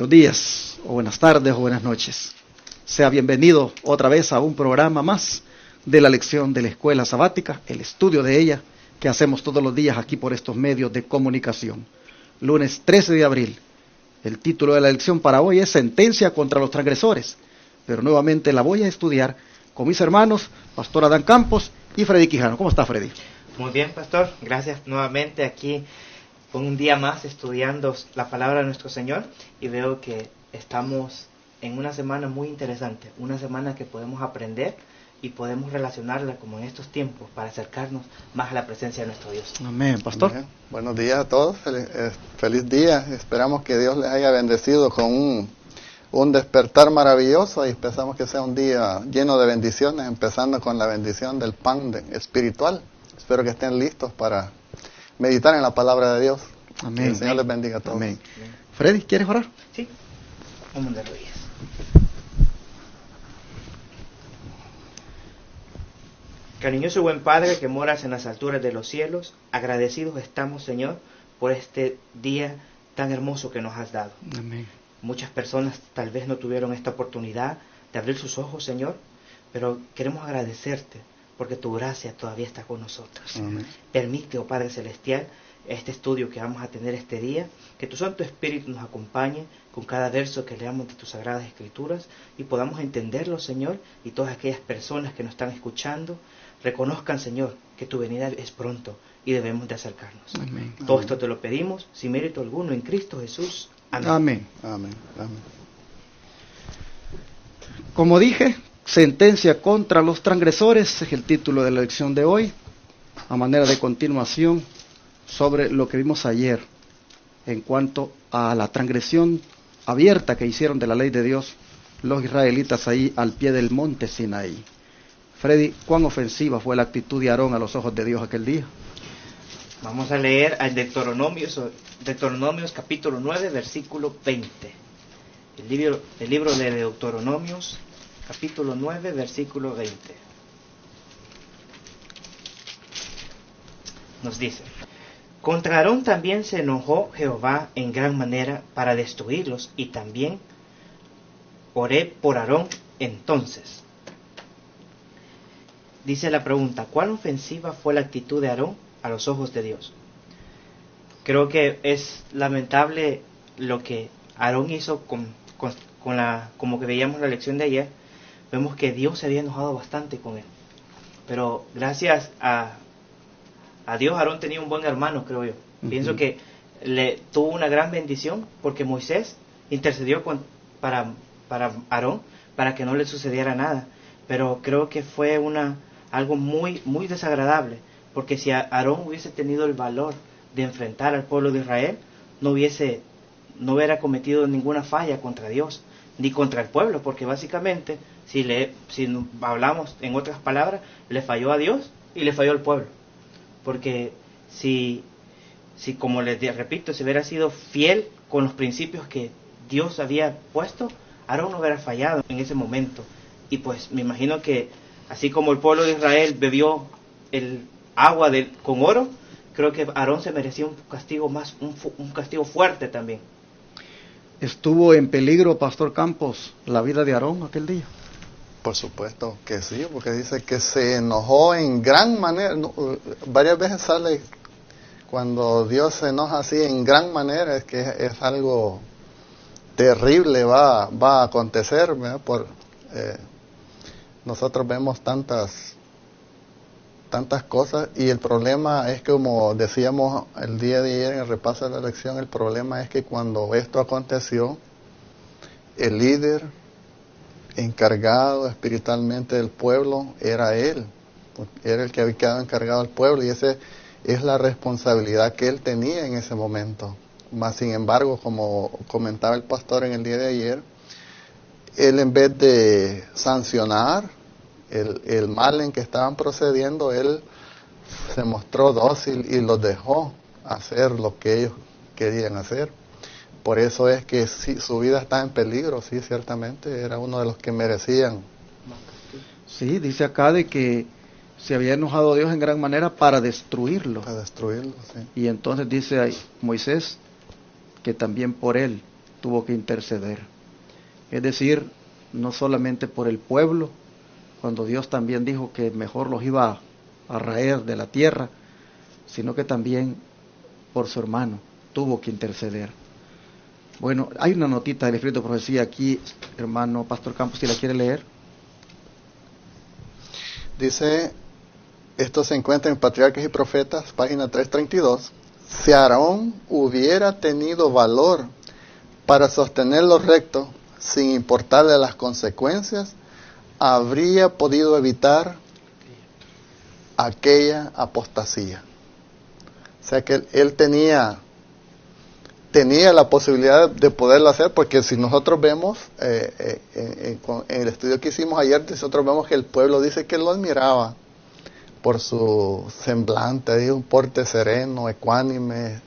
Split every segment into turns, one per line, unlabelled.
buenos días, o buenas tardes, o buenas noches. Sea bienvenido otra vez a un programa más de la lección de la Escuela Sabática, el estudio de ella, que hacemos todos los días aquí por estos medios de comunicación. Lunes 13 de abril. El título de la lección para hoy es Sentencia contra los transgresores, pero nuevamente la voy a estudiar con mis hermanos, Pastor Adán Campos y Freddy Quijano. ¿Cómo está, Freddy?
Muy bien, Pastor. Gracias nuevamente aquí con un día más estudiando la palabra de nuestro Señor, y veo que estamos en una semana muy interesante, una semana que podemos aprender y podemos relacionarla como en estos tiempos para acercarnos más a la presencia de nuestro Dios.
Amén, Pastor.
Amén. Buenos días a todos, feliz día. Esperamos que Dios les haya bendecido con un despertar maravilloso y esperamos que sea un día lleno de bendiciones, empezando con la bendición del pan espiritual. Espero que estén listos para meditar en la palabra de Dios.
Amén.
Que el Señor les bendiga a todos.
Amén. Freddy, ¿quieres orar?
Sí, vamos de rodillas. Cariñoso y buen Padre que moras en las alturas de los cielos, agradecidos estamos, Señor, por este día tan hermoso que nos has dado.
Amén.
Muchas personas tal vez no tuvieron esta oportunidad de abrir sus ojos, Señor, pero queremos agradecerte porque tu gracia todavía está con nosotros.
Amén.
Permite, oh Padre Celestial, este estudio que vamos a tener este día, que tu Santo Espíritu nos acompañe con cada verso que leamos de tus Sagradas Escrituras y podamos entenderlo, Señor, y todas aquellas personas que nos están escuchando reconozcan, Señor, que tu venida es pronto y debemos de acercarnos.
Amén.
Todo esto te lo pedimos sin mérito alguno en Cristo Jesús. Amén.
Amén.
Amén. Amén.
Como dije, sentencia contra los transgresores es el título de la lección de hoy, a manera de continuación sobre lo que vimos ayer en cuanto a la transgresión abierta que hicieron de la ley de Dios los israelitas ahí al pie del monte Sinaí. Freddy, ¿cuán ofensiva fue la actitud de Aarón a los ojos de Dios aquel día?
Vamos a leer al Deuteronomios capítulo 9, versículo 20. El libro de Deuteronomios, capítulo 9, versículo 20. Nos dice: contra Aarón también se enojó Jehová en gran manera para destruirlos, y también oré por Aarón entonces. Dice la pregunta: ¿cuán ofensiva fue la actitud de Aarón a los ojos de Dios? Creo que es lamentable lo que Aarón hizo como que veíamos la lección de ayer. Vemos que Dios se había enojado bastante con él, pero gracias a Dios Aarón tenía un buen hermano, creo yo. Pienso que le tuvo una gran bendición porque Moisés intercedió para Aarón para que no le sucediera nada, pero creo que fue algo muy, muy desagradable, porque si Aarón hubiese tenido el valor de enfrentar al pueblo de Israel, no hubiera cometido ninguna falla contra Dios ni contra el pueblo, porque básicamente si hablamos en otras palabras, le falló a Dios y le falló al pueblo, porque si como les repito, si hubiera sido fiel con los principios que Dios había puesto, Aarón no hubiera fallado en ese momento. Y pues me imagino que así como el pueblo de Israel bebió el agua con oro, creo que Aarón se merecía un castigo un castigo fuerte también.
¿Estuvo en peligro, Pastor Campos, la vida de Aarón aquel día?
Por supuesto que sí, porque dice que se enojó en gran manera. Varias veces sale cuando Dios se enoja así en gran manera, es que es algo terrible va a acontecer, ¿verdad? Nosotros vemos tantas cosas, y el problema es que, como decíamos el día de ayer en el repaso de la lección, el problema es que cuando esto aconteció, el líder encargado espiritualmente del pueblo era él, era el que había quedado encargado del pueblo, y esa es la responsabilidad que él tenía en ese momento. Mas sin embargo, como comentaba el pastor en el día de ayer, él, en vez de sancionar el mal en que estaban procediendo, él se mostró dócil y los dejó hacer lo que ellos querían hacer. Por eso es que sí, su vida está en peligro. Sí, ciertamente era uno de los que merecían.
Sí, dice acá de que se había enojado Dios en gran manera para destruirlo.
Para destruirlo, sí.
Y entonces dice ahí Moisés que también por él tuvo que interceder. Es decir, no solamente por el pueblo, cuando Dios también dijo que mejor los iba a raer de la tierra, sino que también por su hermano tuvo que interceder. Bueno, hay una notita del Espíritu de Profecía aquí, hermano Pastor Campos, si la quiere leer.
Dice, esto se encuentra en Patriarcas y Profetas, página 332. Si Aarón hubiera tenido valor para sostener lo recto, sin importarle las consecuencias, habría podido evitar aquella apostasía. O sea que él tenía la posibilidad de poderlo hacer, porque si nosotros vemos, en el estudio que hicimos ayer, nosotros vemos que el pueblo dice que lo admiraba por su semblante, un porte sereno, ecuánime.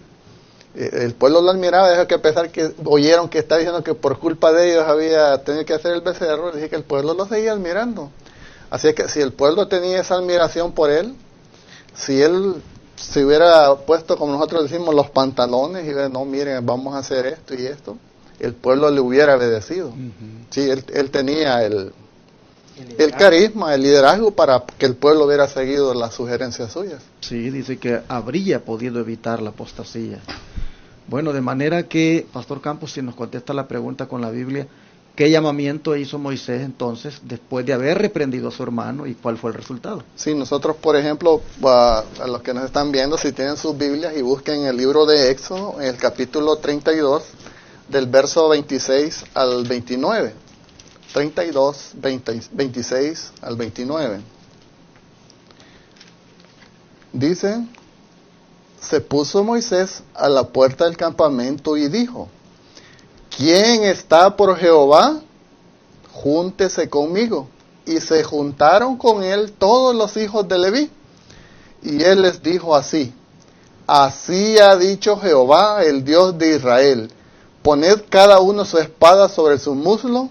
El pueblo lo admiraba, deja que a pesar que oyeron que está diciendo que por culpa de ellos había tenido que hacer el becerro, dice que el pueblo lo seguía admirando. Así que si el pueblo tenía esa admiración por él, si él se hubiera puesto, como nosotros decimos, los pantalones y no, miren, vamos a hacer esto y esto, el pueblo le hubiera obedecido. Uh-huh. Sí, él tenía el carisma, el liderazgo para que el pueblo hubiera seguido las sugerencias suyas.
Sí, dice que habría podido evitar la apostasía. Bueno, de manera que, Pastor Campos, si nos contesta la pregunta con la Biblia, ¿qué llamamiento hizo Moisés entonces después de haber reprendido a su hermano y cuál fue el resultado?
Sí, nosotros, por ejemplo, a los que nos están viendo, si tienen sus Biblias y busquen el libro de Éxodo, en el capítulo 32, del verso 26 al 29. 32, 26 al 29. Dice, se puso Moisés a la puerta del campamento y dijo, ¿quién está por Jehová? Júntese conmigo. Y se juntaron con él todos los hijos de Leví. Y él les dijo así, así ha dicho Jehová, el Dios de Israel, poned cada uno su espada sobre su muslo,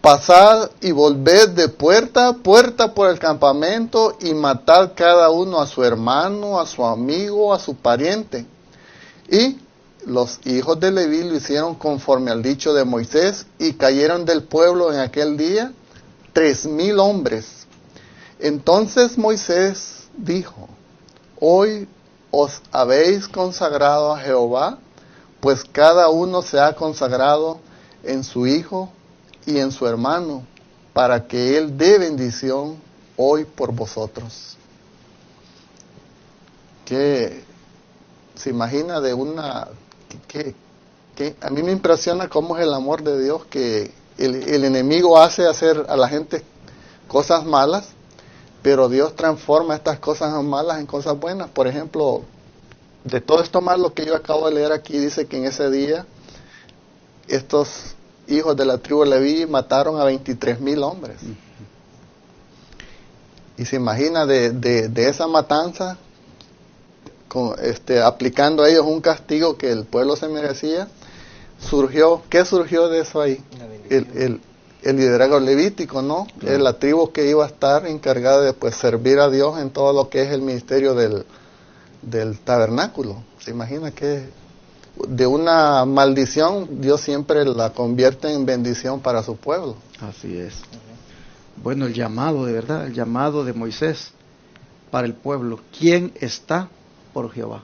pasad y volved de puerta a puerta por el campamento y matad cada uno a su hermano, a su amigo, a su pariente. Y los hijos de Leví lo hicieron conforme al dicho de Moisés y cayeron del pueblo en aquel día 3,000 hombres. Entonces Moisés dijo, hoy os habéis consagrado a Jehová, pues cada uno se ha consagrado en su hijo y en su hermano, para que él dé bendición hoy por vosotros. Que se imagina de una... que a mí me impresiona cómo es el amor de Dios, que el enemigo hace hacer a la gente cosas malas, pero Dios transforma estas cosas malas en cosas buenas. Por ejemplo, de todo esto malo que yo acabo de leer aquí, dice que en ese día estos hijos de la tribu de Leví mataron a 23,000 hombres. Uh-huh. Y se imagina de esa matanza, aplicando a ellos un castigo que el pueblo se merecía, ¿qué surgió de eso ahí? El liderazgo levítico, ¿no? Claro. La tribu que iba a estar encargada de pues servir a Dios en todo lo que es el ministerio del tabernáculo. Se imagina que de una maldición Dios siempre la convierte en bendición para su pueblo.
Así es. Bueno, el llamado de verdad, el llamado de Moisés para el pueblo. ¿Quién está por Jehová?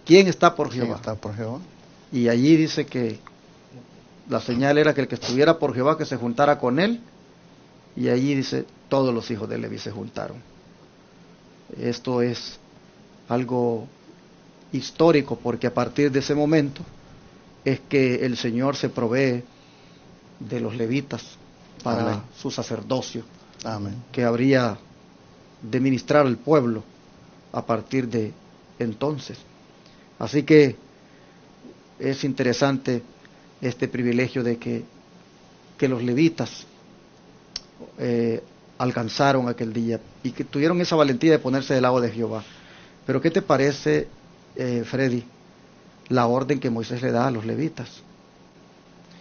¿Quién está por Jehová?
¿Quién está por Jehová?
Y allí dice que la señal era que el que estuviera por Jehová que se juntara con él, y allí dice todos los hijos de Leví se juntaron. Esto es algo histórico, porque a partir de ese momento es que el Señor se provee de los levitas para Amén. Su sacerdocio.
Amén.
Que habría de ministrar al pueblo a partir de entonces. Así que es interesante este privilegio de que los levitas alcanzaron aquel día y que tuvieron esa valentía de ponerse del lado de Jehová. Pero ¿qué te parece, Freddy, la orden que Moisés le da a los levitas?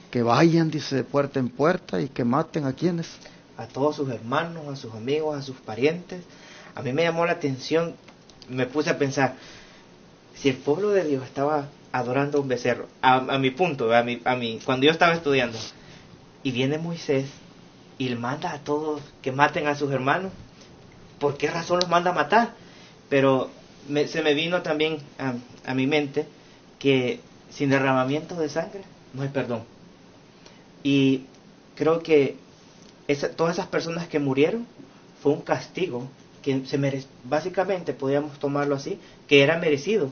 Que vayan, dice, de puerta en puerta y que maten a quienes.
A todos sus hermanos, a sus amigos, a sus parientes. A mí me llamó la atención, me puse a pensar, si el pueblo de Dios estaba adorando a un becerro. A mi punto, cuando yo estaba estudiando. Y viene Moisés y le manda a todos que maten a sus hermanos. ¿Por qué razón los manda a matar? Pero se me vino también a mi mente que sin derramamiento de sangre no hay perdón. Y creo que todas esas personas que murieron fue un castigo que básicamente podríamos tomarlo así, que era merecido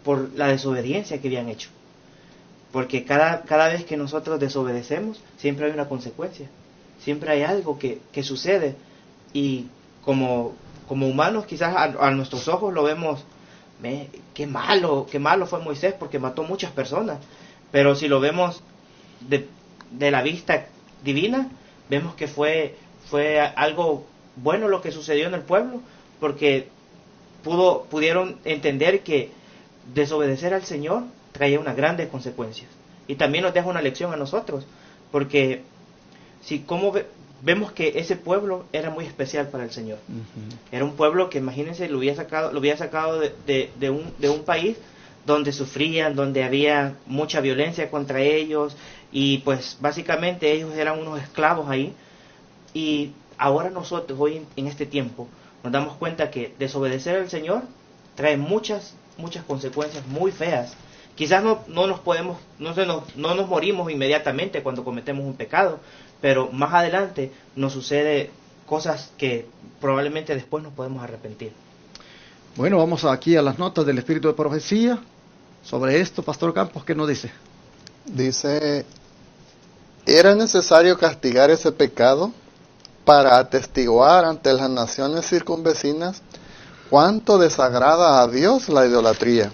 por la desobediencia que habían hecho. Porque cada vez que nosotros desobedecemos, siempre hay una consecuencia. Siempre hay algo que sucede. Y como humanos, quizás a nuestros ojos lo vemos, qué malo fue Moisés porque mató muchas personas. Pero si lo vemos de la vista divina, vemos que fue algo bueno lo que sucedió en el pueblo, porque pudieron entender que desobedecer al Señor traía unas grandes consecuencias. Y también nos deja una lección a nosotros, porque vemos que ese pueblo era muy especial para el Señor. Uh-huh. Era un pueblo que, imagínense, lo había sacado de un país donde sufrían, donde había mucha violencia contra ellos, y pues básicamente ellos eran unos esclavos ahí. Y ahora nosotros, hoy en este tiempo, nos damos cuenta que desobedecer al Señor trae muchas consecuencias muy feas. Quizás no nos morimos inmediatamente cuando cometemos un pecado, pero más adelante nos sucede cosas que probablemente después nos podemos arrepentir.
Bueno, vamos aquí a las notas del Espíritu de Profecía. Sobre esto, Pastor Campos, ¿qué nos dice?
Dice, era necesario castigar ese pecado para atestiguar ante las naciones circunvecinas cuánto desagrada a Dios la idolatría.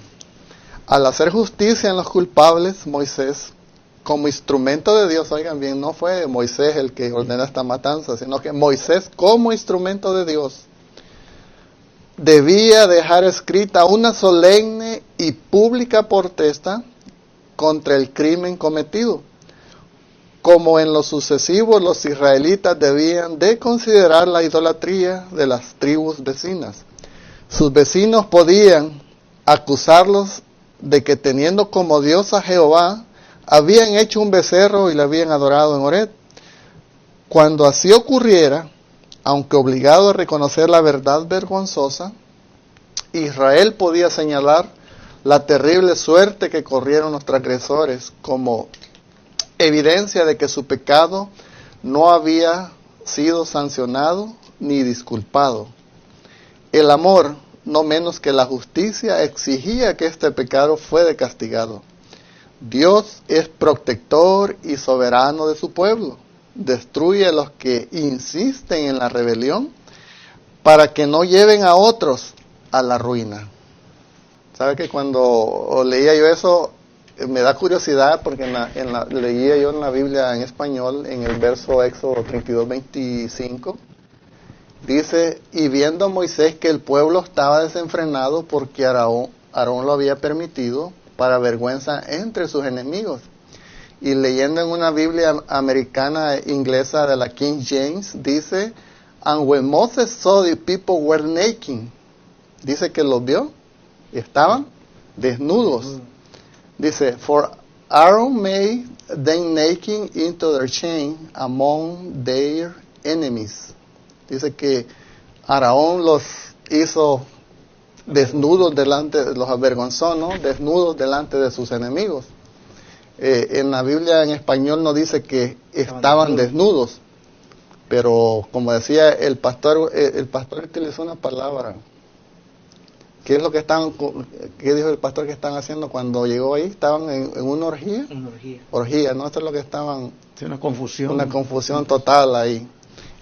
Al hacer justicia en los culpables, Moisés, como instrumento de Dios, oigan bien, no fue Moisés el que ordenó esta matanza, sino que Moisés como instrumento de Dios debía dejar escrita una solemne y pública protesta contra el crimen cometido. Como en lo sucesivo los israelitas debían de considerar la idolatría de las tribus vecinas. Sus vecinos podían acusarlos de que teniendo como Dios a Jehová, habían hecho un becerro y le habían adorado en Horeb. Cuando así ocurriera, aunque obligado a reconocer la verdad vergonzosa, Israel podía señalar la terrible suerte que corrieron los transgresores como evidencia de que su pecado no había sido sancionado ni disculpado. El amor, no menos que la justicia, exigía que este pecado fuera castigado. Dios es protector y soberano de su pueblo. Destruye a los que insisten en la rebelión para que no lleven a otros a la ruina. ¿Sabe que cuando leía yo eso, me da curiosidad porque leía yo en la Biblia en español, en el verso Éxodo 32:25, dice, y viendo Moisés que el pueblo estaba desenfrenado porque Aarón lo había permitido, para vergüenza entre sus enemigos. Y leyendo en una Biblia americana inglesa de la King James, dice, and when Moses saw the people were naked, dice que los vio y estaban desnudos. Dice, for Aaron made them naked into their chain among their enemies. Dice que Aarón los hizo desnudos los avergonzó, ¿no? Desnudos delante de sus enemigos. En la Biblia en español no dice que estaban desnudos, pero como decía el pastor utilizó una palabra. ¿Qué es lo que qué dijo el pastor que están haciendo cuando llegó ahí? Estaban en una orgía. Una orgía, ¿no? Esto es lo que estaban.
Sí, una confusión.
Una confusión total ahí.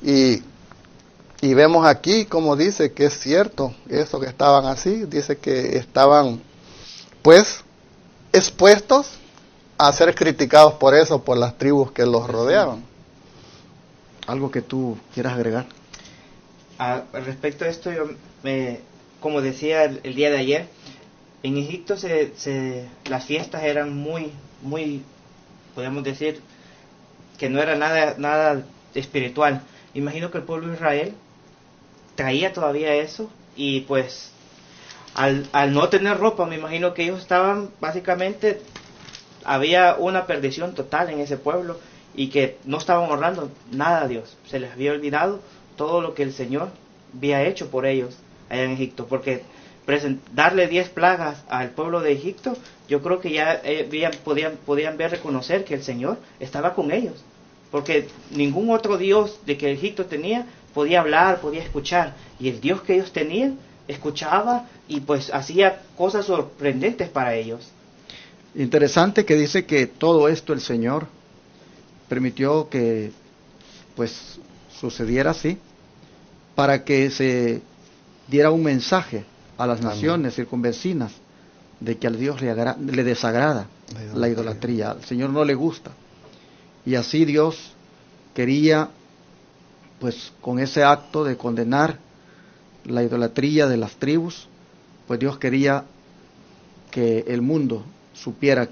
Y vemos aquí como dice que es cierto eso, que estaban así. Dice que estaban pues expuestos a ser criticados por eso, por las tribus que los rodeaban.
¿Algo que tú quieras agregar?
Respecto a esto, como decía el día de ayer, en Egipto las fiestas eran muy, podríamos decir, que no era nada espiritual. Imagino que el pueblo de Israel traía todavía eso, y pues al no tener ropa, me imagino que ellos estaban básicamente, había una perdición total en ese pueblo y que no estaban honrando nada a Dios. Se les había olvidado todo lo que el Señor había hecho por ellos allá en Egipto, porque darle 10 plagas al pueblo de Egipto, yo creo que ya podían ver, reconocer que el Señor estaba con ellos, porque ningún otro Dios de que Egipto tenía podía hablar, podía escuchar, y el Dios que ellos tenían escuchaba y pues hacía cosas sorprendentes para ellos.
Interesante que dice que todo esto el Señor permitió que pues sucediera así, para que se diera un mensaje a las naciones circunvecinas de que al Dios le desagrada la idolatría, al Señor no le gusta. Y así Dios quería, pues con ese acto de condenar la idolatría de las tribus, pues Dios quería que el mundo supiera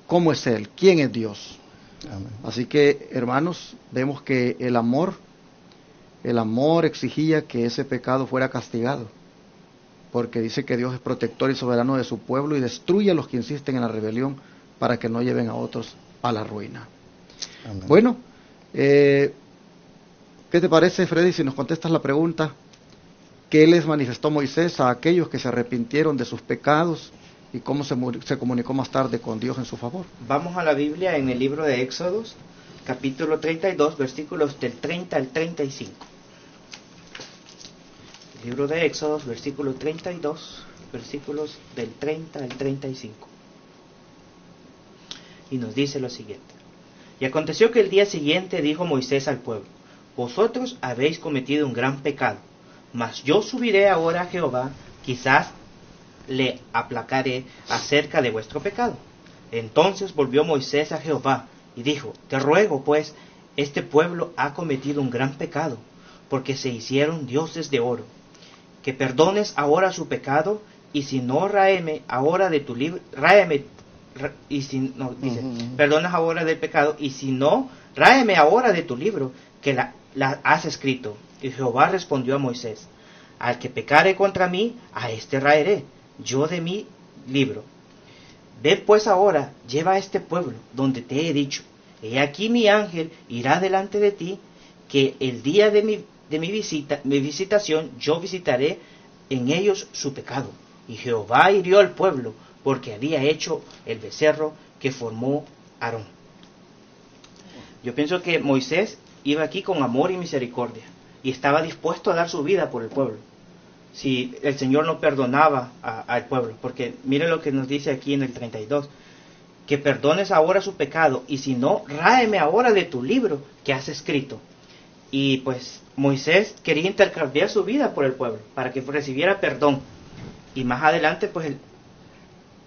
cómo es Él, quién es Dios.
Amén.
Así que, hermanos, vemos que el amor exigía que ese pecado fuera castigado, porque dice que Dios es protector y soberano de su pueblo y destruye a los que insisten en la rebelión para que no lleven a otros a la ruina.
Amén.
Bueno, ¿qué te parece, Freddy, si nos contestas la pregunta? ¿Qué les manifestó Moisés a aquellos que se arrepintieron de sus pecados y cómo se comunicó más tarde con Dios en su favor?
Vamos a la Biblia en el libro de Éxodos, capítulo 32, versículos del 30 al 35. El libro de Éxodos, versículo 32, versículos del 30 al 35. Y nos dice lo siguiente. Y aconteció que el día siguiente dijo Moisés al pueblo: vosotros habéis cometido un gran pecado, mas yo subiré ahora a Jehová, quizás le aplacaré acerca de vuestro pecado. Entonces volvió Moisés a Jehová y dijo: te ruego pues, este pueblo ha cometido un gran pecado, porque se hicieron dioses de oro, que perdones ahora su pecado, y si no, ráeme ahora de tu libro, perdonas ahora del pecado, y si no, ráeme ahora de tu libro, que la has escrito. Y Jehová respondió a Moisés: al que pecare contra mí, a este raeré yo de mi libro. Ved pues ahora, lleva a este pueblo donde te he dicho: he aquí mi ángel irá delante de ti, que el día de mi visitación yo visitaré en ellos su pecado. Y Jehová hirió al pueblo, porque había hecho el becerro que formó Aarón. Yo pienso que Moisés iba aquí con amor y misericordia, y estaba dispuesto a dar su vida por el pueblo, si el Señor no perdonaba al pueblo, porque mire lo que nos dice aquí en el 32, que perdones ahora su pecado, y si no, ráeme ahora de tu libro que has escrito. Y pues Moisés quería intercambiar su vida por el pueblo, para que recibiera perdón. Y más adelante pues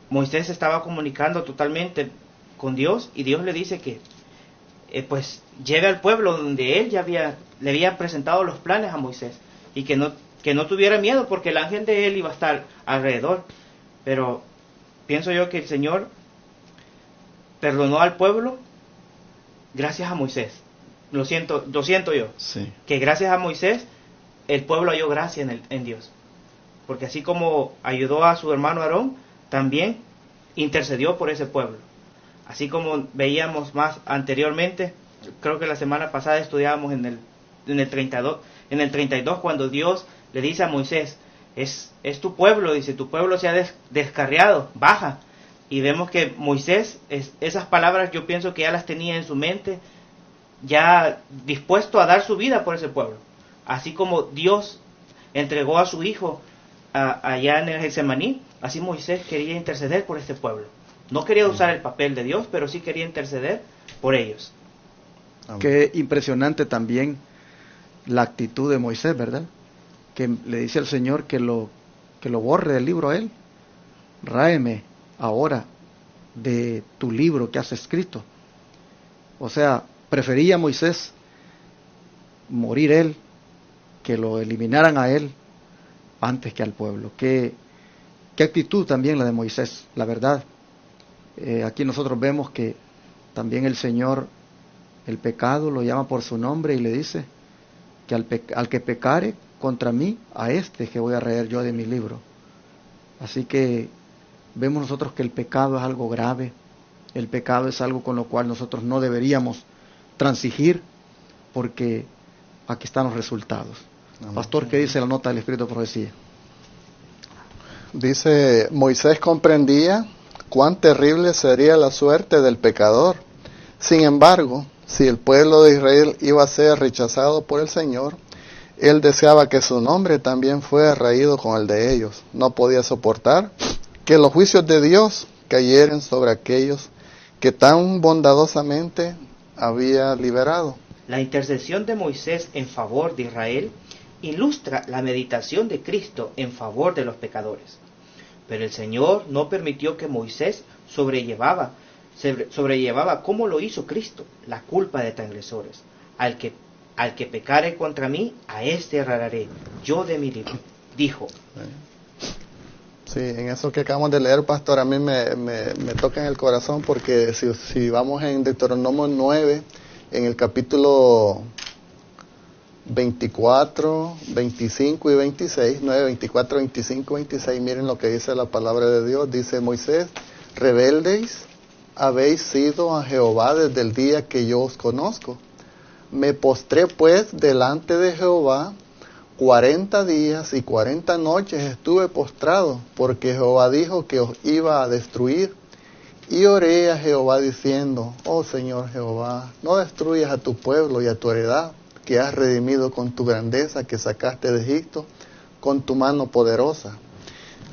Moisés estaba comunicando totalmente con Dios, y Dios le dice que pues lleve al pueblo donde él le había presentado los planes a Moisés, y que no tuviera miedo, porque el ángel de él iba a estar alrededor. Pero pienso yo que el Señor perdonó al pueblo gracias a Moisés. Lo siento yo,
Sí.
que gracias a Moisés el pueblo halló gracia en Dios, porque así como ayudó a su hermano Aarón, también intercedió por ese pueblo. Así como veíamos más anteriormente, creo que la semana pasada estudiábamos en el 32, cuando Dios le dice a Moisés: es tu pueblo, dice, tu pueblo se ha descarriado, baja. Y vemos que Moisés, esas palabras yo pienso que ya las tenía en su mente, ya dispuesto a dar su vida por ese pueblo. Así como Dios entregó a su hijo allá en el Getsemaní, así Moisés quería interceder por este pueblo. No quería usar el papel de Dios, pero sí quería interceder por ellos.
Qué impresionante también la actitud de Moisés, ¿verdad? Que le dice al Señor que lo borre del libro a él. Ráeme ahora de tu libro que has escrito. O sea, prefería Moisés morir él, que lo eliminaran a él antes que al pueblo. Qué actitud también la de Moisés, la verdad. Aquí nosotros vemos que también el Señor, el pecado lo llama por su nombre y le dice que al que pecare contra mí, a este que voy a raer yo de mi libro. Así que vemos nosotros que el pecado es algo grave, el pecado es algo con lo cual nosotros no deberíamos transigir, porque aquí están los resultados.
Amén.
Pastor, ¿qué dice la nota del Espíritu de Profecía?
Dice, Moisés comprendía cuán terrible sería la suerte del pecador. Sin embargo, si el pueblo de Israel iba a ser rechazado por el Señor, él deseaba que su nombre también fuera raído con el de ellos. No podía soportar que los juicios de Dios cayeran sobre aquellos que tan bondadosamente había liberado.
La intercesión de Moisés en favor de Israel ilustra la meditación de Cristo en favor de los pecadores. Pero el Señor no permitió que Moisés sobrellevaba como lo hizo Cristo, la culpa de transgresores. Al que pecare contra mí, a éste erraré yo de mi libro, dijo.
Sí, en eso que acabamos de leer, pastor, a mí me toca en el corazón, porque si vamos en Deuteronomio 9, en el capítulo 24, 25 y 26, 9, 24, 25, 26, miren lo que dice la palabra de Dios. Dice Moisés, rebeldes habéis sido a Jehová desde el día que yo os conozco. Me postré pues delante de Jehová 40 días y 40 noches estuve postrado, porque Jehová dijo que os iba a destruir. Y oré a Jehová diciendo, oh Señor Jehová, no destruyas a tu pueblo y a tu heredad, que has redimido con tu grandeza, que sacaste de Egipto con tu mano poderosa.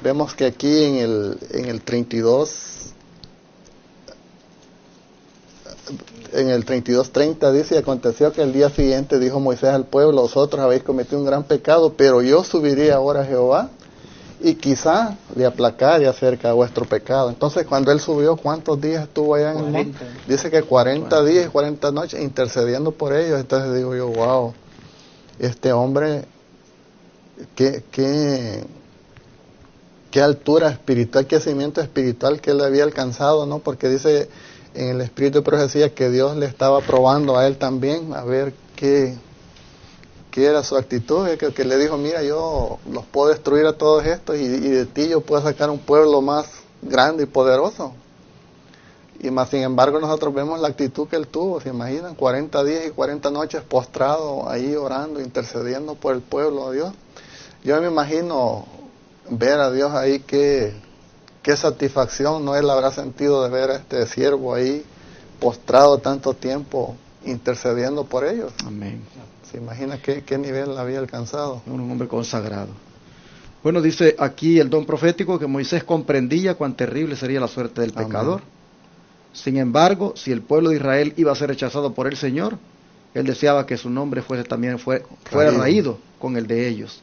Vemos que aquí en el 32:30 dice, y aconteció que el día siguiente dijo Moisés al pueblo, vosotros habéis cometido un gran pecado, pero yo subiré ahora a Jehová, y quizá le aplacaré acerca de vuestro pecado. Entonces, cuando él subió, ¿cuántos días estuvo allá en el monte? Dice que 40 días y 40 noches intercediendo por ellos. Entonces digo yo, wow, este hombre, qué altura espiritual, qué cimiento espiritual que él había alcanzado, ¿no? Porque dice en el Espíritu de Profecía que Dios le estaba probando a él también, a ver qué era su actitud, que le dijo, mira, yo los puedo destruir a todos estos y de ti yo puedo sacar un pueblo más grande y poderoso. Y más sin embargo nosotros vemos la actitud que él tuvo, se imaginan, 40 días y 40 noches postrado ahí orando, intercediendo por el pueblo de Dios. Yo me imagino ver a Dios ahí, qué satisfacción no él habrá sentido de ver a este siervo ahí postrado tanto tiempo intercediendo por ellos.
Amén.
¿Se imagina qué nivel había alcanzado?
Un hombre consagrado. Bueno, dice aquí el don profético que Moisés comprendía cuán terrible sería la suerte del pecador. Amén. Sin embargo, si el pueblo de Israel iba a ser rechazado por el Señor, él deseaba que su nombre fuera raído con el de ellos.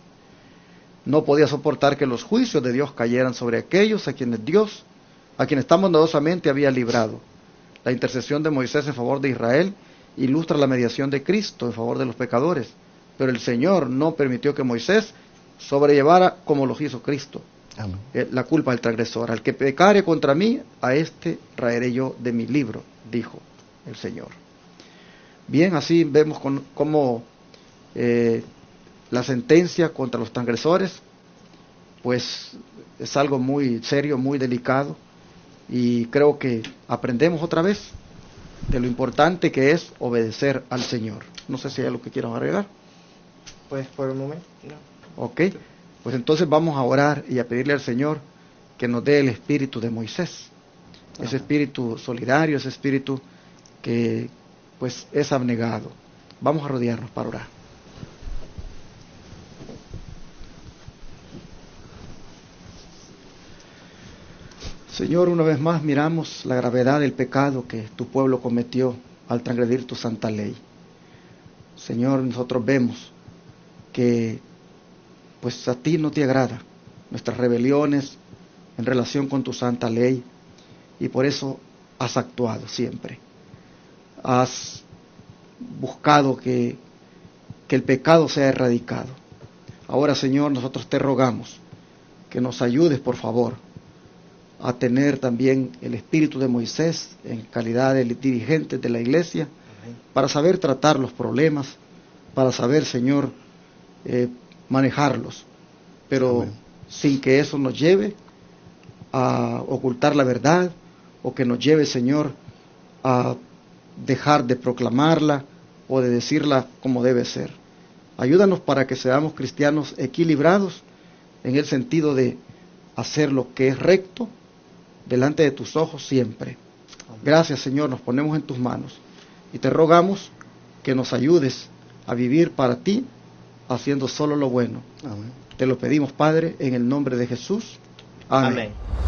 No podía soportar que los juicios de Dios cayeran sobre aquellos a quienes tan bondadosamente había librado. La intercesión de Moisés en favor de Israel ilustra la mediación de Cristo en favor de los pecadores, pero el Señor no permitió que Moisés sobrellevara como lo hizo Cristo, la culpa del transgresor. Al que pecare contra mí, a este raeré yo de mi libro, dijo el Señor. Bien, así vemos cómo la sentencia contra los transgresores, pues es algo muy serio, muy delicado, y creo que aprendemos otra vez de lo importante que es obedecer al Señor. No sé si hay algo que quieras agregar.
Pues por el momento, no.
Ok, pues entonces vamos a orar y a pedirle al Señor que nos dé el espíritu de Moisés, ese espíritu solidario, ese espíritu que pues es abnegado. Vamos a rodearnos para orar. Señor, una vez más miramos la gravedad del pecado que tu pueblo cometió al transgredir tu santa ley. Señor, nosotros vemos que pues a ti no te agrada nuestras rebeliones en relación con tu santa ley, y por eso has actuado siempre. Has buscado que el pecado sea erradicado. Ahora, Señor, nosotros te rogamos que nos ayudes, por favor, a tener también el espíritu de Moisés en calidad de dirigentes de la iglesia, para saber tratar los problemas, para saber, Señor, manejarlos, pero sin que eso nos lleve a ocultar la verdad, o que nos lleve, Señor, a dejar de proclamarla o de decirla como debe ser. Ayúdanos para que seamos cristianos equilibrados en el sentido de hacer lo que es recto delante de tus ojos siempre. Gracias, Señor, nos ponemos en tus manos y te rogamos que nos ayudes a vivir para ti, haciendo solo lo bueno.
Amén.
Te lo pedimos, Padre, en el nombre de Jesús. Amén.
Amén.